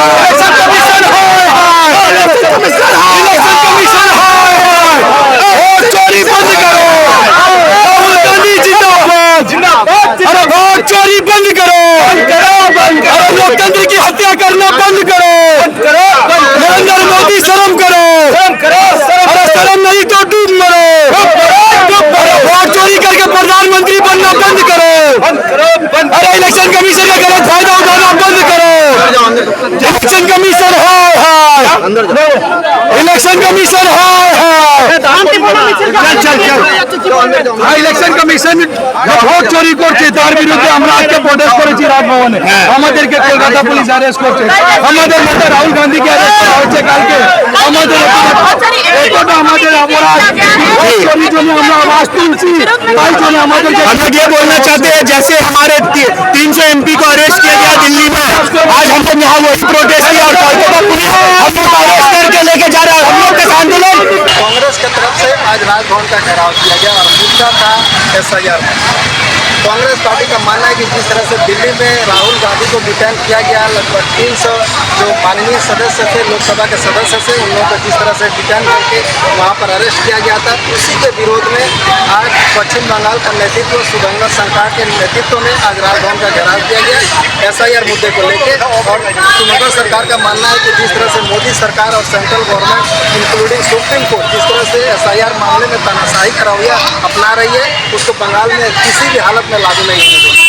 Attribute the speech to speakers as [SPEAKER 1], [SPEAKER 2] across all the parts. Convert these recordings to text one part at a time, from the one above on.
[SPEAKER 1] Election commission vote चोरी बंद करो। राहुल गांधी जिंदाबाद। अरे वोट चोरी बंद करो। अरे लोकतंत्र की हत्या करना बंद करो। नरेंद्र मोदी शर्म करो। अरे शर्म नहीं तो डूब मरो। वोट चोरी करके प्रधानमंत्री बनना बंद करो। अरे इलेक्शन कमीशन का गलत फायदा उठाना बंद करो। Election commission election commission election commission vote চুরি করছে তার বিরুদ্ধে আমরা আজকে প্রোটেস্ট করেছি রাজভবনে। আমাদেরকে কলকাতা পুলিশ অ্যারেস্ট করছে, আমাদের নেতা রাহুল গান্ধীকে অ্যারেস্ট করা হচ্ছে কালকে। আমাদের এটা আমাদের অপরাধ, ভোট চুরির জন্য আমরা আওয়াজ তুলছি। তাই জন্য আমাদেরকে हम लोग ये बोलना चाहते हैं जैसे हमारे 300 MP को अरेस्ट किया गया दिल्ली में, आज हम लोग यहाँ वही प्रोटेस्ट किया और कोलकाता पुलिस हम लोग अरेस्ट करके लेके जा रहा है। हम लोग का आंदोलन
[SPEAKER 2] कांग्रेस की तरफ से आज राजभवन का घेराव किया गया और मुद्दा था SIR। कांग्रेस पार्टी का मानना है कि जिस तरह से दिल्ली में राहुल गांधी को डिटेन किया गया, लगभग 300 जो माननीय सदस्य थे, लोकसभा के सदस्य थे, उन लोगों को जिस तरह से डिटेन करके वहां पर अरेस्ट किया गया था, उसी के विरोध में आज पश्चिम बंगाल का नेतृत्व शुभंकर सरकार के नेतृत्व में आज राजभवन का घेराव किया गया SIR मुद्दे को लेकर। और शुभंकर सरकार का मानना है कि जिस तरह से मोदी सरकार और central government including supreme court जिस तरह से SIR मामले में तानाशाही का रवैया अपना रही है, उसको बंगाल में किसी भी हालत में लागू नहीं होने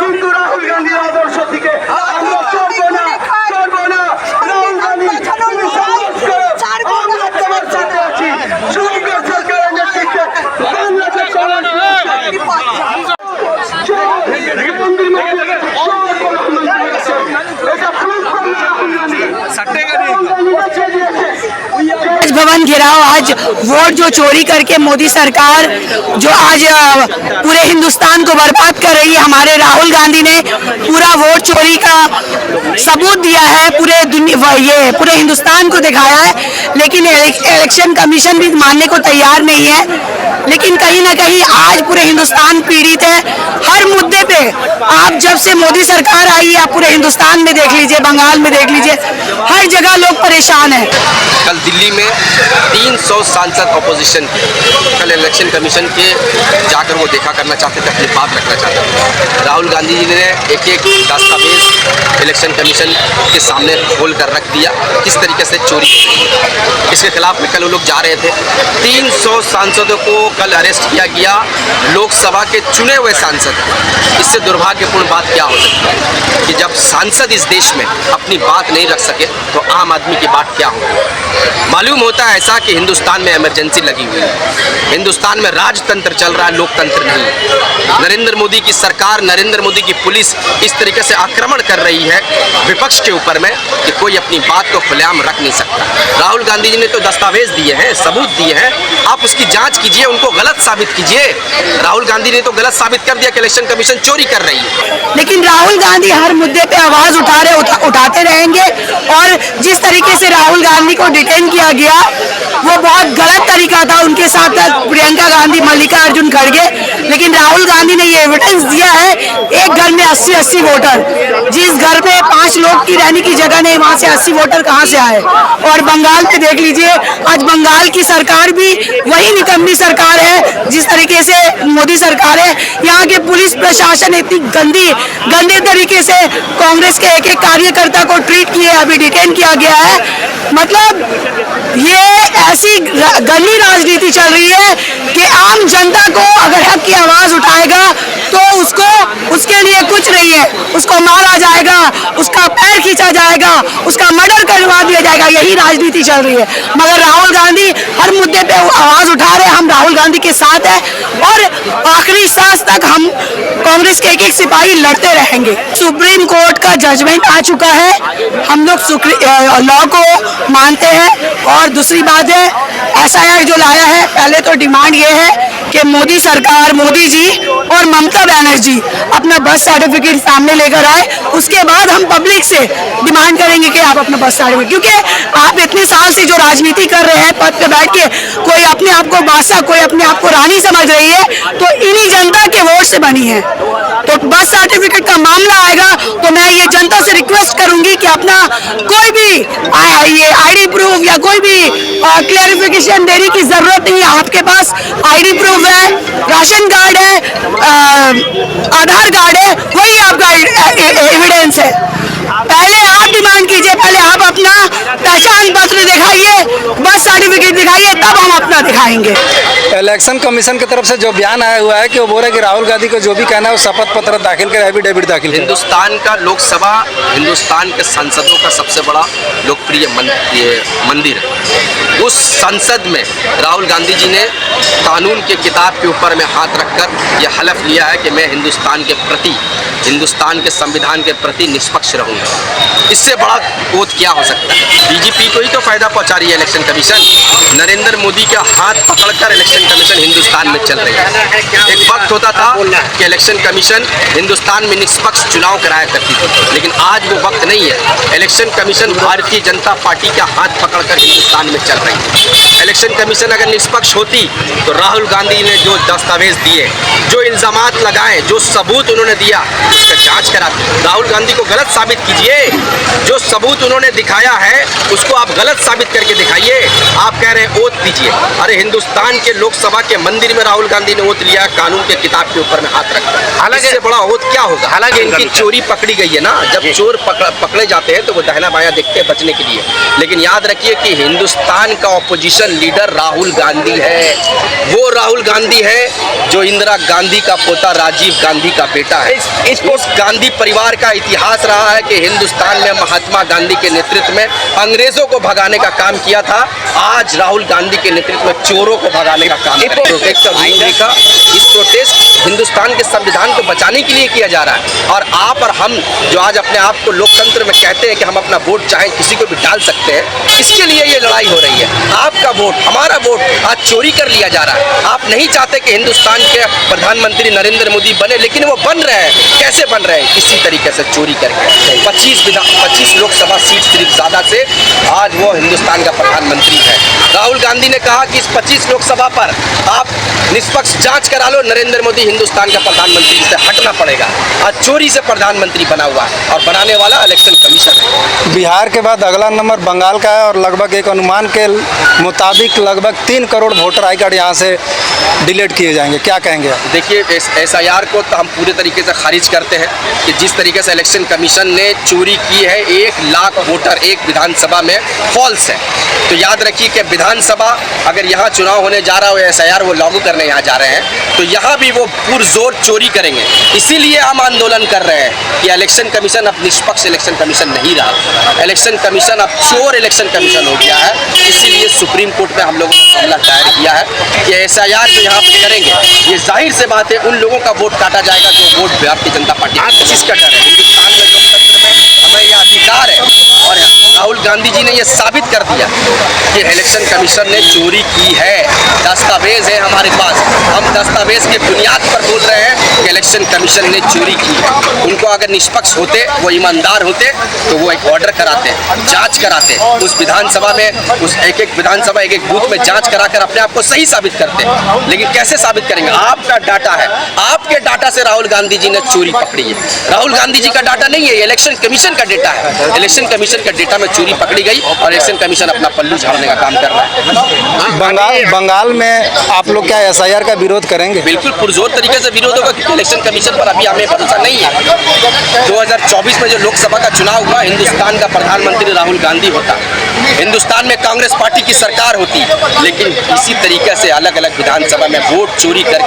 [SPEAKER 2] কিন্তু রাহুল গান্ধীর আদর্শ থেকে আমরা চলবো না। আমরা তোমার সাথে আছি। শুভঙ্কর সরকারের নেতৃত্বে বাংলাদেশ
[SPEAKER 3] भवन घेराव आज वोट जो चोरी करके मोदी सरकार जो आज पूरे हिंदुस्तान को बर्बाद कर रही है, हमारे राहुल गांधी ने पूरा वोट चोरी का सबूत दिया है, पूरे पूरे हिंदुस्तान को दिखाया है। लेकिन इलेक्शन कमीशन भी मानने को तैयार नहीं है। लेकिन कहीं ना कहीं आज पूरे हिंदुस्तान पीड़ित है हर मुद्दे पे। आप जब से मोदी सरकार आई है, आप पूरे हिंदुस्तान में देख लीजिए, बंगाल में देख लीजिए, हर जगह लोग परेशान हैं।
[SPEAKER 4] कल दिल्ली में 300 सांसद अपोजिशन के कल इलेक्शन कमीशन के जाकर वो देखा करना चाहते थे, अपनी बात रखना चाहते थे। राहुल गांधी जी ने एक एक दस्तावेज इलेक्शन कमीशन के सामने खोल कर रख दिया, किस तरीके से चोरी की गई। इसके खिलाफ में कल वो लोग जा रहे थे। 300 सांसदों को कल अरेस्ट किया गया, लोकसभा के चुने हुए सांसद। इससे दुर्भाग्यपूर्ण बात क्या हो सकती है कि जब सांसद इस देश में अपनी बात नहीं रख सके तो आम आदमी की बात क्या होगी। मालूम होता है ऐसा कि हिंदुस्तान में इमरजेंसी लगी हुई है, हिंदुस्तान में राजतंत्र चल रहा है, लोकतंत्र नहीं। नरेंद्र मोदी की सरकार, नरेंद्र मोदी की पुलिस इस तरीके से आक्रमण कर रही है विपक्ष के ऊपर में कि कोई अपनी बात को खुलेआम रख नहीं सकता। राहुल गांधी जी ने तो दस्तावेज दिए हैं, सबूत दिए हैं, आप उसकी जांच कीजिए, उनको गलत साबित कीजिए। राहुल गांधी ने तो गलत साबित कर दिया कि इलेक्शन कमीशन चोरी कर रही है।
[SPEAKER 3] लेकिन राहुल गांधी हर मुद्दे पे आवाज उठाते रहेंगे। और जिस तरीके से राहुल गांधी को डिटेन किया गया वो बहुत गलत तरीका था। उनके साथ प्रियंका गांधी, मल्लिकार्जुन खड़गे। लेकिन राहुल गांधी ने ये एविडेंस दिया है, एक घर में 80-80 वोटर, जिस घर में 5 लोग की रहने की जगह नहीं, वहां से 80 वोटर कहां से आए। और बंगाल में देख लीजिए, आज बंगाल की सरकार भी वही निकम्मी सरकार है जिस तरीके से मोदी सरकार है। यहाँ के पुलिस प्रशासन इतनी गंदे तरीके से कांग्रेस के एक एक कार्यकर्ता को ट्रीट किए, अभी डिटेन किया गया है। मतलब ये ऐसी गंदी राजनीति चल रही है कि आम जनता को अगर हक की आवाज उठाएगा तो उसके लिए कुछ नहीं है, उसको मारा जाएगा, उसका पैर खींचा जाएगा, उसका मर्डर करवा दिया जाएगा। यही राजनीति चल रही है। मगर राहुल गांधी हर मुद्दे पे आवाज उठा रहे हैं। हम राहुल गांधी के साथ हैं और आखिरी सांस तक हम कांग्रेस के एक एक सिपाही लड़ते रहेंगे। सुप्रीम कोर्ट का जजमेंट आ चुका है, हम लोग लॉ को मानते हैं। और दूसरी बात है, SIR जो लाया है, पहले तो डिमांड ये है कि मोदी सरकार, मोदी जी और ममता बनर्जी अपना बर्थ सर्टिफिकेट सामने लेकर आए, उसके बाद हम पब्लिक से डिमांड करेंगे कि आप अपना बर्थ सर्टिफिकेट, क्योंकि आप इतने साल से जो राजनीति कर रहे हैं पद पे बैठ के, कोई अपने आप को बादशाह, कोई अपने आप को रानी समझ रही है, तो इन्हीं जनता के वोट से बनी है। तो बर्थ सर्टिफिकेट का मामला आएगा तो मैं ये जनता से रिक्वेस्ट करूंगी कि अपना कोई भी ये आईडी प्रूफ या कोई भी क्लेरिफिकेशन देने की जरूरत नहीं है। आपके पास आईडी प्रूफ है, राशन कार्ड है, आधार कार्ड है, वही आपका एविडेंस है। पहले आप डिमांड कीजिए, पहले आप अपना पहचान पत्र दिखाइए, बर्थ सर्टिफिकेट दिखाइए, तब हम अपना दिखाएंगे।
[SPEAKER 5] इलेक्शन कमीशन की तरफ से जो बयान आया हुआ है कि वो बोल रहे हैं कि राहुल गांधी को जो भी कहना है वो शपथ पत्र दाखिल करे, एफिडेविट दाखिल करे।
[SPEAKER 4] हिंदुस्तान का लोकसभा हिंदुस्तान के सांसदों का सबसे बड़ा लोकप्रिय मंदिर है। उस संसद में राहुल गांधी जी ने कानून के किताब के ऊपर में हाथ रखकर यह हलफ लिया है कि मैं हिंदुस्तान के प्रति, हिंदुस्तान के संविधान के प्रति निष्पक्ष रहूंगा। इससे बड़ा ओथ क्या हो सकता है? बीजेपी को ही तो फायदा पहुंचा रही है इलेक्शन कमीशन। नरेंद्र मोदी का हाथ पकड़कर इलेक्शन कमीशन हिंदुस्तान में चल रही है। एक वक्त होता था कि इलेक्शन कमीशन हिंदुस्तान में निष्पक्ष चुनाव कराया करती थी, लेकिन आज वो वक्त नहीं है। Election commission Bharatiya Janata party का हाथ पकड़कर हिंदुस्तान में चल रही है। इलेक्शन कमीशन अगर निष्पक्ष होती तो राहुल गांधी ने जो दस्तावेज दिए, जो इल्जामात लगाए, जो सबूत उन्होंने दिया, उसका जांच कराती। राहुल गांधी को गलत साबित कीजिए, जो सबूत उन्होंने दिखाया है उसको आप गलत साबित करके दिखाइए। आप कह रहे हैं ओथ दीजिए। अरे हिंदुस्तान के लोकसभा के मंदिर में राहुल गांधी ने ओथ लिया, कानून के किताब के ऊपर में हाथ रखा। हालांकि इससे बड़ा ओथ क्या होगा? हालांकि इनकी चोरी पकड़ी गई है ना। जब चोर पकड़े जाते हैं तो वो दाहिना बायां देखते हैं बचने के लिए, लेकिन याद रखिए कि हिंदुस्तान का ऑपोजिशन लीडर राहुल गांधी है। वो राहुल गांधी है जो इंदिरा गांधी का पोता राजीव गांधी का बेटा है। उस गांधी परिवार का इतिहास रहा है कि हिंदुस्तान में महात्मा गांधी के नेतृत्व में अंग्रेजों को भगाने का काम किया था। आज राहुल गांधी के नेतृत्व में चोरों को भगाने का काम कर रहे हैं। इस प्रोटेस्ट हिंदुस्तान के संविधान को बचाने के लिए किया जा रहा है। और आप और हम जो आज अपने आप को लोकतंत्र में कहते हैं कि हम अपना वोट चाहे किसी को भी डाल सकते हैं, इसके लिए ये लड़ाई हो रही है। आपका वोट, हमारा वोट आज चोरी कर लिया जा रहा है। आप नहीं चाहते कि हिंदुस्तान के प्रधानमंत्री नरेंद्र मोदी बने, लेकिन वो बन रहे हैं। कैसे बन रहे हैं? इसी तरीके से चोरी करके। 25 लोकसभा सीट सिर्फ ज़्यादा से आज वो हिंदुस्तान का प्रधानमंत्री है। राहुल गांधी ने कहा कि इस 25 लोकसभा पर आप निष्पक्ष जांच करा लो, नरेंद्र मोदी हिंदुस्तान का प्रधानमंत्री से हटना पड़ेगा। आज चोरी से प्रधानमंत्री बना हुआ है और बनाने वाला इलेक्शन कमीशन है।
[SPEAKER 5] बिहार के बाद अगला नंबर बंगाल का है और लगभग एक अनुमान के मुताबिक लगभग 3 करोड़ वोटर आई कार्ड यहाँ से डिलीट किए जाएंगे। क्या कहेंगे आप?
[SPEAKER 4] देखिए, SIR को तो हम पूरे तरीके से खारिज करते हैं कि जिस तरीके से इलेक्शन कमीशन ने चोरी की है 1 लाख वोटर एक विधानसभा में, फॉल्स है। तो याद रखिए कि विधानसभा अगर यहाँ चुनाव होने जा रहा हो, SIR वो लागू करने यहाँ जा रहे हैं, तो यहाँ भी वो पुरजोर चोरी करेंगे। इसीलिए हम आंदोलन कर रहे हैं कि इलेक्शन कमीशन अब निष्पक्ष इलेक्शन कमीशन नहीं रहा। इलेक्शन कमीशन अब चोर इलेक्शन कमीशन हो गया है। इसीलिए सुप्रीम कोर्ट में हम लोगों ने मामला दायर किया है कि SIR जो यहाँ पे करेंगे, ये जाहिर से बात है उन लोगों का वोट काटा जाएगा जो वोट भारतीय जनता पार्टी जिसका डर है। हिंदुस्तान में लोकतंत्र में हमें यह अधिकार है और राहुल गांधी जी ने यह साबित कर दिया कि इलेक्शन कमीशन ने चोरी की है। दस्तावेज है हमारे पास, हम दस्तावेज के बुनियाद पर बोल रहे हैं कि इलेक्शन कमीशन ने चोरी की है। उनको अगर निष्पक्ष होते, वो ईमानदार होते, तो वो एक ऑर्डर कराते, जांच कराते, उस विधानसभा में, उस एक विधानसभा एक बूथ में जांच कराकर अपने आप को सही साबित करते। लेकिन कैसे साबित करेंगे? आपका डाटा है, आपके डाटा से राहुल गांधी जी ने चोरी पकड़ी है। राहुल गांधी जी का डाटा नहीं है, इलेक्शन कमीशन का डेटा है। इलेक्शन कमीशन का डेटा में चोरी पकड़ी गई और इलेक्शन कमीशन अपना पल्लू झाड़ने का काम कर रहा है।
[SPEAKER 5] बंगाल में आप लोग क्या SIR का विरोध करेंगे?
[SPEAKER 4] बिल्कुल पुरजोर तरीके से विरोध होगा, क्योंकि इलेक्शन कमीशन पर अभी हमें भरोसा नहीं है। 2024 में जो लोकसभा का चुनाव हुआ, हिंदुस्तान का प्रधानमंत्री राहुल गांधी होता, हिंदुस्तान में कांग्रेस पार्टी की सरकार होती, लेकिन इसी तरीके से अलग अलग विधानसभा में वोट चोरी कर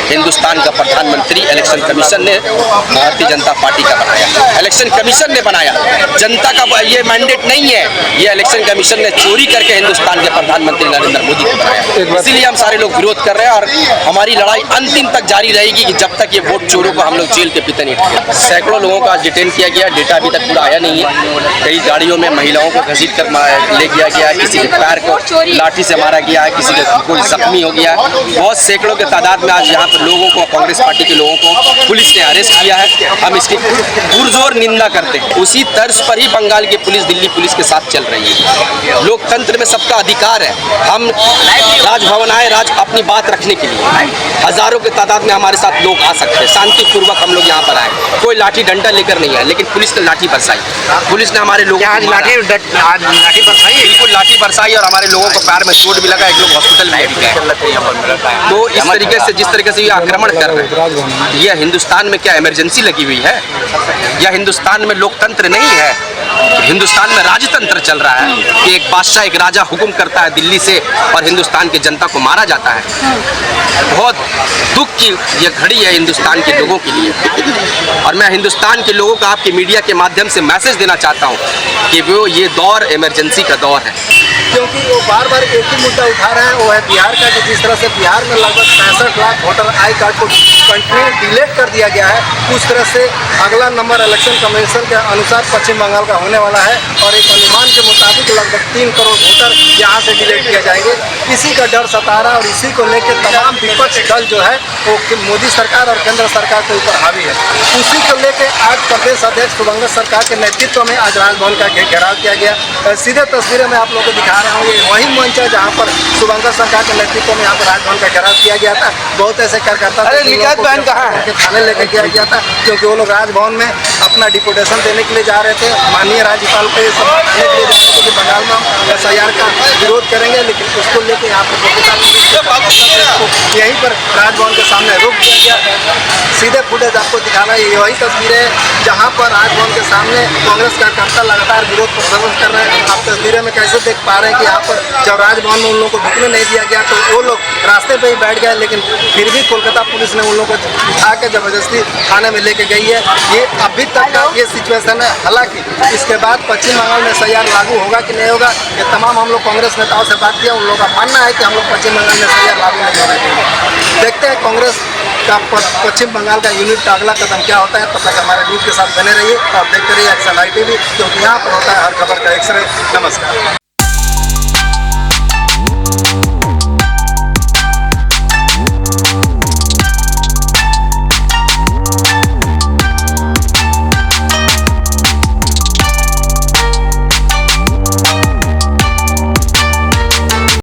[SPEAKER 4] हिंदुस्तान का प्रधानमंत्री इलेक्शन कमीशन ने भारतीय जनता पार्टी का बनाया। इलेक्शन कमीशन ने बनाया, जनता का ये मैंडेट नहीं है। ये इलेक्शन कमीशन ने चोरी करके हिंदुस्तान के प्रधानमंत्री नरेंद्र मोदी को बनाया। इसीलिए हम सारे लोग विरोध कर रहे हैं और हमारी लड़ाई अंतिम तक जारी रहेगी कि जब तक ये नोट चोरों को हम लोग जेल के पीते नहीं ठगे। सैकड़ों लोगों का डिटेन किया गया, डेटा अभी तक पूरा आया नहीं है। कई गाड़ियों में महिलाओं को घसीट कर ले गया गया है, किसी के पैर को लाठी से मारा गया है, किसी का कोई जख्मी हो गया है। बहुत सैकड़ों के तादाद में आज यहाँ पर लोगों को, कांग्रेस पार्टी के लोगों को पुलिस ने अरेस्ट किया है। हम इसकी पुरजोर निंदा करते हैं। उसी तर्ज पर ही बंगाल की पुलिस दिल्ली पुलिस के साथ चल रही है। लोकतंत्र में सबका अधिकार है। हम राजभवन आए अपनी बात रखने के लिए। हजारों के तादाद में हमारे साथ लोग आ सकते हैं, शांतिपूर्वक हम लोग यहाँ पर आए। कोई लाठी डंडा लेकर नहीं आए, लेकिन पुलिस ने लाठी बरसाई। पुलिस ने हमारे लोगों को लाठी बरसाई, बिल्कुल लाठी बरसाई, और हमारे लोगों को पैर में चोट भी लगा, एक लोग हॉस्पिटल में भी गए। तो इस तरीके से, जिस तरीके से ये आक्रमण कर रहे हैं, यह हिंदुस्तान में क्या इमरजेंसी लगी हुई है? या हिंदुस्तान में लोकतंत्र नहीं है? हिंदुस्तान में राजतंत्र चल रहा है कि एक बादशाह, एक राजा हुक्म करता है दिल्ली से और हिंदुस्तान की जनता को मारा जाता है। बहुत दुख की ये घड़ी है हिंदुस्तान के लोगों के लिए, और मैं हिंदुस्तान के लोगों को आपके मीडिया के माध्यम से मैसेज देना चाहता हूँ कि वो ये दौर इमरजेंसी का दौर है।
[SPEAKER 2] क्योंकि वो बार बार एक ही मुद्दा उठा रहे हैं, वो है बिहार का, कि जिस तरह से बिहार में लगभग 65 लाख वोटर आई कार्ड को कंटिन्यू डिलीट कर दिया गया है, उस तरह से अगला नंबर इलेक्शन कमीशन के अनुसार पश्चिम बंगाल का होने वाला है, और एक अनुमान के मुताबिक लगभग 3 करोड़ वोटर यहाँ से डिलीट किए जाएंगे। इसी का डर सता रहा है, और इसी को लेकर तमाम विपक्ष दल जो है वो मोदी सरकार और केंद्र सरकार के ऊपर हावी है। उसी को लेकर आज प्रदेश अध्यक्ष शुभंकर सरकार के नेतृत्व में आज राजभवन का घेराव किया गया। सीधे तस्वीरें मैं आप लोगों को दिखा रहा हूँ, ये वही मंच है जहाँ पर शुभंकर सरकार के नेतृत्व में यहाँ पर राजभवन का घेराव किया गया था। बहुत ऐसे कार्यकर्ता थाने लेकर किया गया था, क्योंकि वो लोग राजभवन में अपना डिपुटेशन देने के लिए जा रहे थे। माननीय राज्यपाल को ये सब बताने के लिए जा रहे थे कि बंगाल में हम SIR का विरोध करेंगे, लेकिन उसको लेकर यहाँ पर यहीं पर राजभवन के सामने रोक दिया गया। सीधे फुटेज आपको दिखाना है, ये वही तस्वीरें है जहाँ पर राजभवन के सामने कांग्रेस कार्यकर्ता लगातार विरोध प्रदर्शन कर रहे हैं। आप तस्वीरें में कैसे देख पा रहे हैं कि यहाँ पर जब राजभवन में उन लोगों को ढुकने नहीं दिया गया तो वो लोग रास्ते पे ही बैठ गए, लेकिन फिर भी कोलकाता पुलिस ने उन लोगों को उठा के ज़बरदस्ती थाने में लेके गई है। ये अभी तक का ये सिचुएशन है। हालांकि इसके बाद पश्चिम बंगाल में SIR लागू होगा कि नहीं होगा, ये तमाम हम लोग कांग्रेस नेताओं से बात किया, उन लोगों का मानना है कि हम लोग पश्चिम बंगाल में SIR लागू नहीं होना चाहिए। देखते हैं कांग्रेस का पश्चिम बंगाल का यूनिट का अगला कदम क्या होता है। तब तक हमारे न्यूज़ के साथ बने रहिए और देखते रहिए एक्शन ITV, क्योंकि यहाँ पर होता है हर खबर का एक्सरे। नमस्कार।